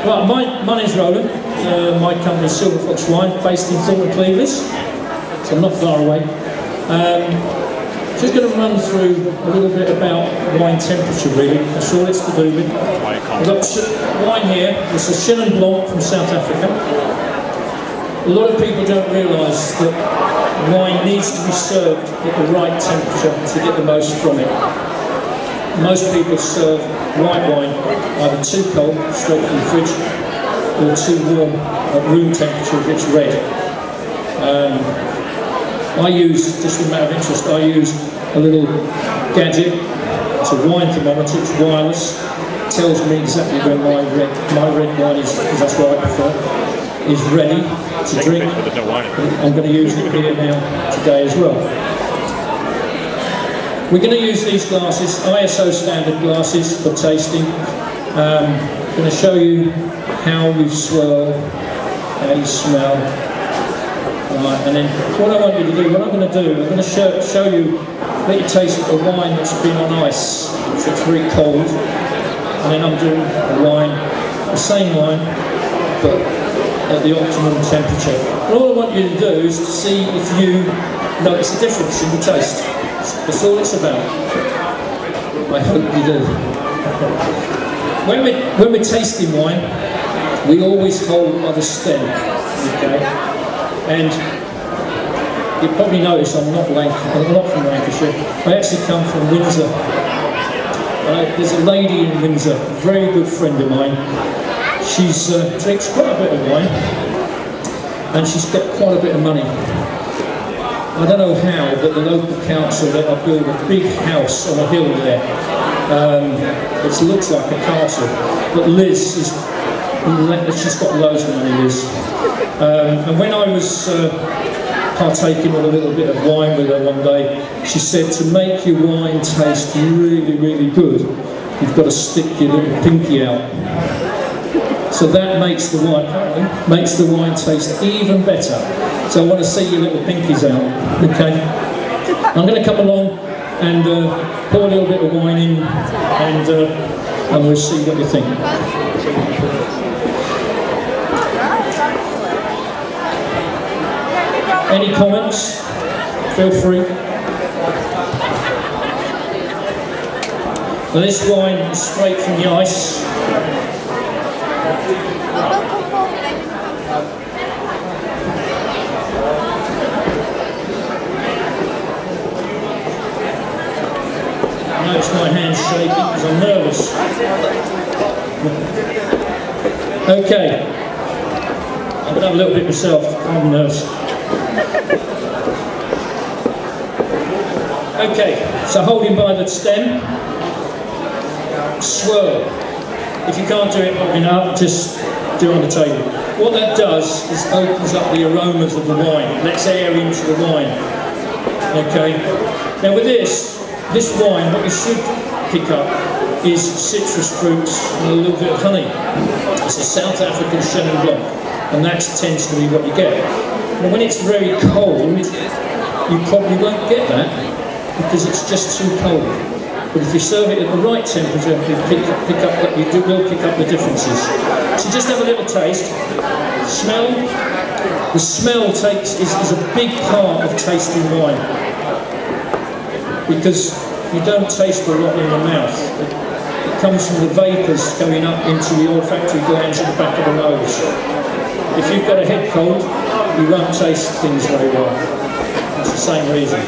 Right, my name's Roland. My company is Silver Fox Wine, based in Thornton Clevis, so not far away. Just going to run through a little bit about wine temperature, really. That's all it's to do with. I've got wine here. It's a Chenin Blanc from South Africa. A lot of people don't realise that wine needs to be served at the right temperature to get the most from it. Most people serve white wine either too cold, straight from the fridge, or too warm at room temperature if it's red. I use, just as a matter of interest, I use a little gadget. It's a wine thermometer, it's wireless. It tells me exactly when my red wine is, because that's what I prefer, is ready to drink. I'm going to use it here now today as well. We're going to use these glasses, ISO standard glasses for tasting. I'm going to show you how you swirl, how you smell. Right, and then what I want you to do, what I'm going to do, I'm going to show you, let you taste a wine that's been on ice, so it's very cold. And then I'm doing a wine, the same wine, but at the optimum temperature. And all I want you to do is to see if you notice a difference in the taste. That's all it's about. I hope you do. When we're tasting wine, we always hold by the stem, okay? And you probably notice I'm not from Lancashire. I actually come from Windsor. There's a lady in Windsor, a very good friend of mine. She drinks quite a bit of wine, and she's got quite a bit of money. I don't know how, but the local council let her build a big house on a hill there. It looks like a castle. But Liz is, she's got loads of money, Liz. And when I was partaking of a little bit of wine with her one day, she said to make your wine taste really, really good, you've got to stick your little pinky out. So that makes the wine taste even better. So I want to see your little pinkies out, okay? I'm going to come along and pour a little bit of wine in, and we'll see what you think. Any comments? Feel free. Now this wine is straight from the ice. Notice my hand's shaking because I'm nervous. Okay. I'm going to have a little bit myself. I'm nervous. Okay, so holding by the stem, swirl. If you can't do it holding up, just do it on the table. What that does is opens up the aromas of the wine, lets air into the wine. Okay. Now with this wine, what you should pick up is citrus fruits and a little bit of honey. It's a South African Chenin Blanc, and that tends to be what you get. Now when it's very cold, you probably won't get that because it's just too cold. But if you serve it at the right temperature, you will pick up the differences. So just have a little taste. Smell. The smell is a big part of tasting wine, because you don't taste a lot in the mouth. It comes from the vapours going up into the olfactory glands at the back of the nose. If you've got a head cold, you won't taste things very well. That's the same reason.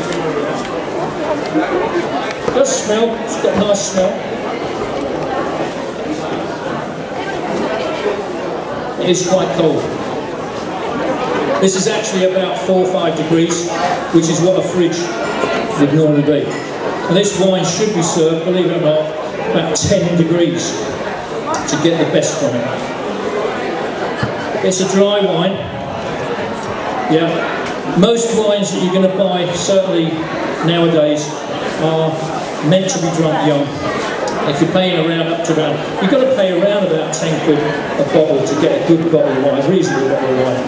It does smell, it's got a nice smell. It is quite cold. This is actually about 4 or 5 degrees, which is what a fridge would normally be. And this wine should be served, believe it or not, about 10 degrees to get the best from it. It's a dry wine. Yeah. Most wines that you're going to buy, certainly nowadays, are meant to be drunk young. If you're paying you've got to pay around about 10 quid a bottle to get a good bottle of wine, a reasonable bottle of wine.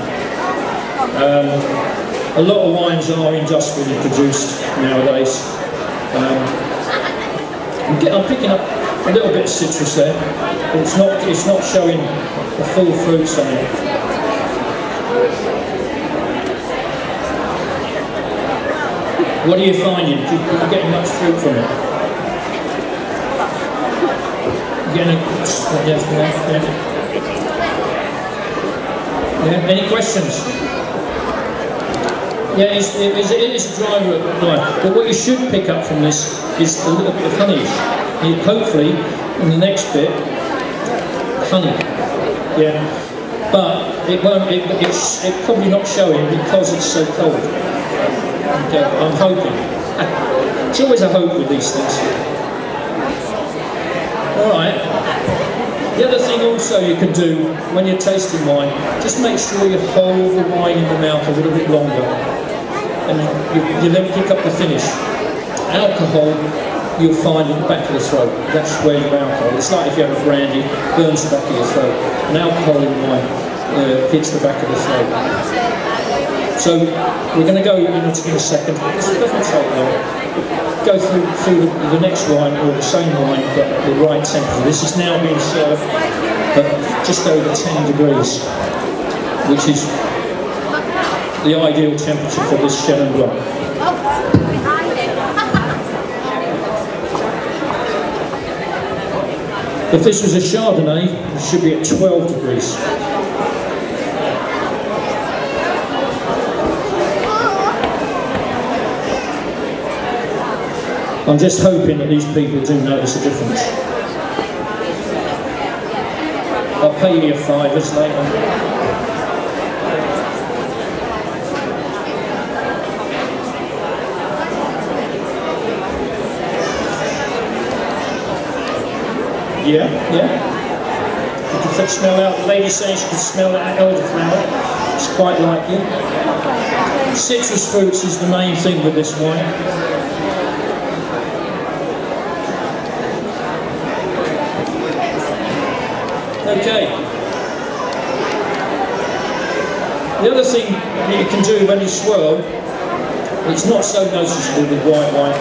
A lot of wines are industrially produced nowadays. I'm picking up A little bit of citrus there, but it's not showing the full fruits on it. What are you finding? Are you getting much fruit from it? Yeah. Any questions? Yeah, it is a dry wine. But what you should pick up from this is a little bit of honey. And hopefully, in the next bit, honey. Yeah. But it won't. It's probably not showing because it's so cold. Okay, I'm hoping. It's always a hope with these things. Alright. The other thing also you can do when you're tasting wine, just make sure you hold the wine in the mouth a little bit longer. And you then pick up the finish. Alcohol, you'll find in the back of the throat. That's where your alcohol. It's like if you have a brandy, burns the back of your throat. And alcohol in wine hits the back of the throat. So we're going to go into a second. It doesn't take long. Go through the next wine, or the same wine, but at the right temperature. This is now being served at just over 10 degrees, which is the ideal temperature for this Chenin Blanc. If this was a Chardonnay, it should be at 12 degrees. I'm just hoping that these people do notice a difference. I'll pay you your fivers later. Yeah. You can smell out. The lady saying she can smell that elderflower. It's quite like you. Citrus fruits is the main thing with this wine. Okay. The other thing that you can do when you swirl, it's not so noticeable with white wine.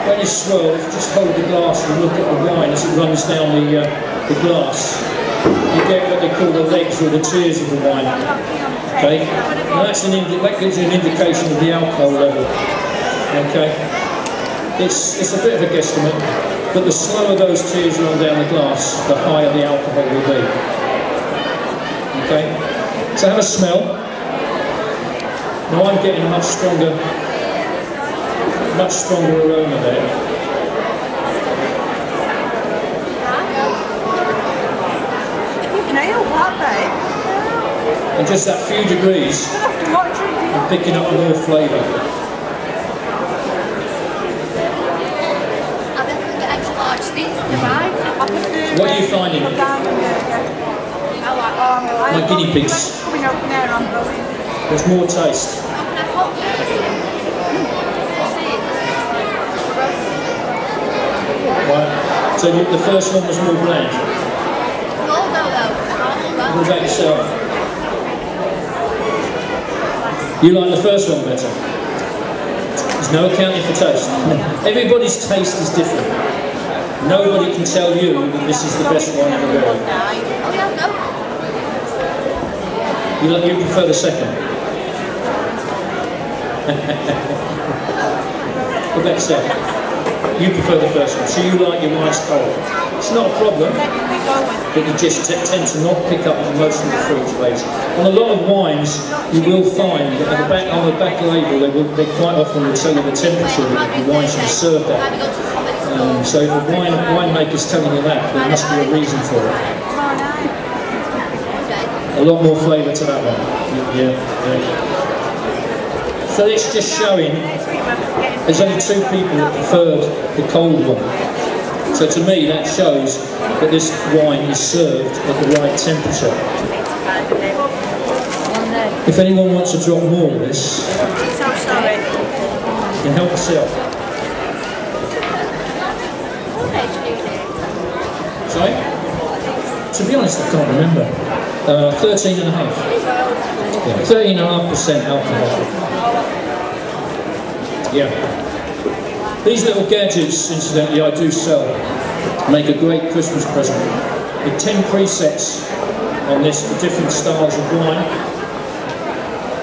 When you swirl, just hold the glass and look at the wine as it runs down the glass. You get what they call the legs or the tears of the wine. Okay, and that gives you an indication of the alcohol level. Okay, it's a bit of a guesstimate. But the slower those tears run down the glass, the higher the alcohol will be. Okay? So have a smell. Now I'm getting a much stronger aroma there. You've nailed that, babe. And just that few degrees, I'm picking up more flavour. What are you finding? My guinea pigs. There's more taste. Right. So the first one was more bland. What about yourself? You like the first one better? There's no accounting for taste. Everybody's taste is different. Nobody can tell you that this is the best wine in the world. You prefer the second? What about yourself? You prefer the first one, so you like your wines cold. It's not a problem, but you just tend to not pick up most of the fruit flavours. On a lot of wines, you will find that on the back label, they quite often will tell you the temperature that the wine should be served at. So if a winemaker's telling you that, there must be a reason for it. A lot more flavour to that one. Yeah. So it's just showing there's only two people that preferred the cold one. So to me that shows that this wine is served at the right temperature. If anyone wants to drop more of this, you can help yourself. Sorry? To be honest, I can't remember. 13.5. Yeah, 13.5% alcohol. Yeah. These little gadgets, incidentally, I do sell. make a great Christmas present. The 10 presets on this for different styles of wine,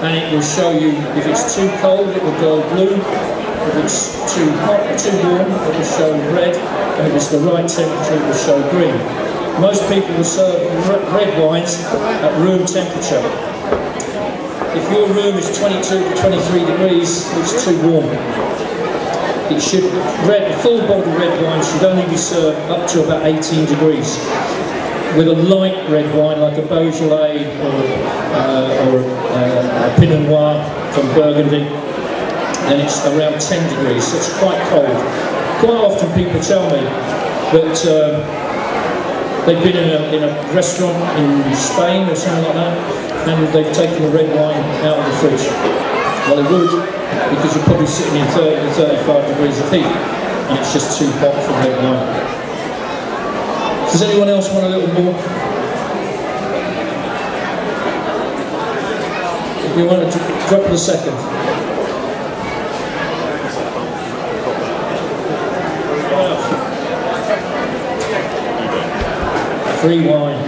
and it will show you if it's too cold it will go blue, if it's too hot or too warm it will show red, and if it's the right temperature it will show green. Most people will serve red wines at room temperature. If your room is 22 to 23 degrees, it's too warm. It should, full bottle red wine should only be served up to about 18 degrees. With a light red wine like a Beaujolais or a Pinot Noir from Burgundy, then it's around 10 degrees, so it's quite cold. Quite often people tell me that they've been in a restaurant in Spain or something like that, and they've taken the red wine out of the fridge. Well, they would, because you're probably sitting in 30 to 35 degrees of heat, and it's just too hot for red wine. Does anyone else want a little more? If you want to drop the second. Free wine.